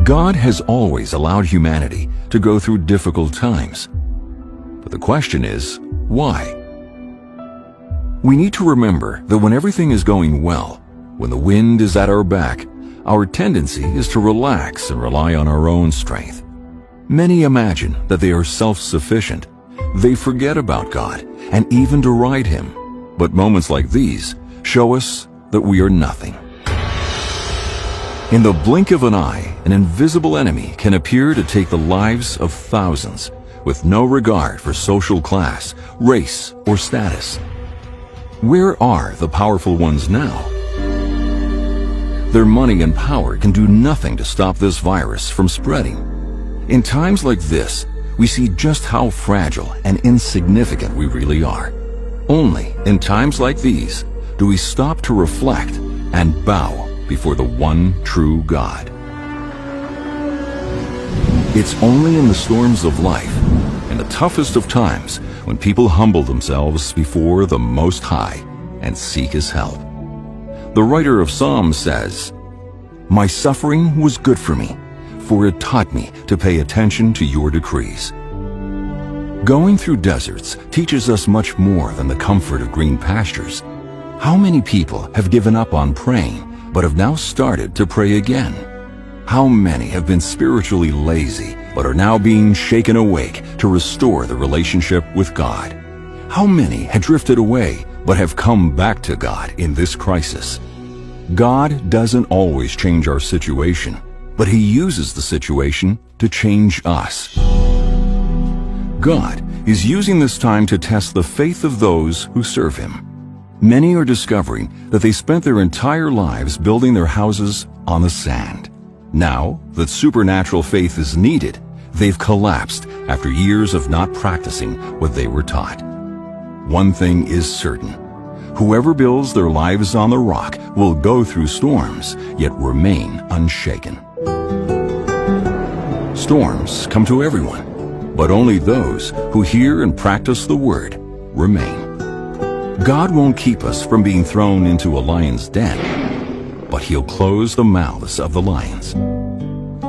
God has always allowed humanity to go through difficult times. But the question is, why? We need to remember that when everything is going well, when the wind is at our back, our tendency is to relax and rely on our own strength. Many imagine that they are self-sufficient. They forget about God and even deride Him. But moments like these show us that we are nothing. In the blink of an eye, an invisible enemy can appear to take the lives of thousands with no regard for social class, race, or status. Where are the powerful ones now? Their money and power can do nothing to stop this virus from spreading. In times like this, we see just how fragile and insignificant we really are. Only in times like these do we stop to reflect and bow before the one true God. It's only in the storms of life, in the toughest of times, when people humble themselves before the Most High and seek His help. The writer of Psalms says, "My suffering was good for me, for it taught me to pay attention to your decrees." Going through deserts teaches us much more than the comfort of green pastures. How many people have given up on praying, but have now started to pray again? How many have been spiritually lazy, but are now being shaken awake to restore the relationship with God? How many had drifted away, but have come back to God in this crisis? God doesn't always change our situation, but He uses the situation to change us. God is using this time to test the faith of those who serve Him. Many are discovering that they spent their entire lives building their houses on the sand. Now that supernatural faith is needed, they've collapsed after years of not practicing what they were taught. One thing is certain: whoever builds their lives on the rock will go through storms, yet remain unshaken. Storms come to everyone, but only those who hear and practice the Word remain. God won't keep us from being thrown into a lion's den, but He'll close the mouths of the lions.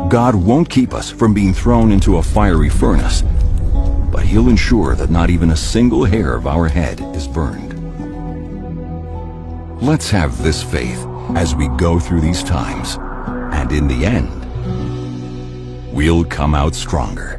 God won't keep us from being thrown into a fiery furnace, but He'll ensure that not even a single hair of our head is burned. Let's have this faith as we go through these times, and in the end, we'll come out stronger.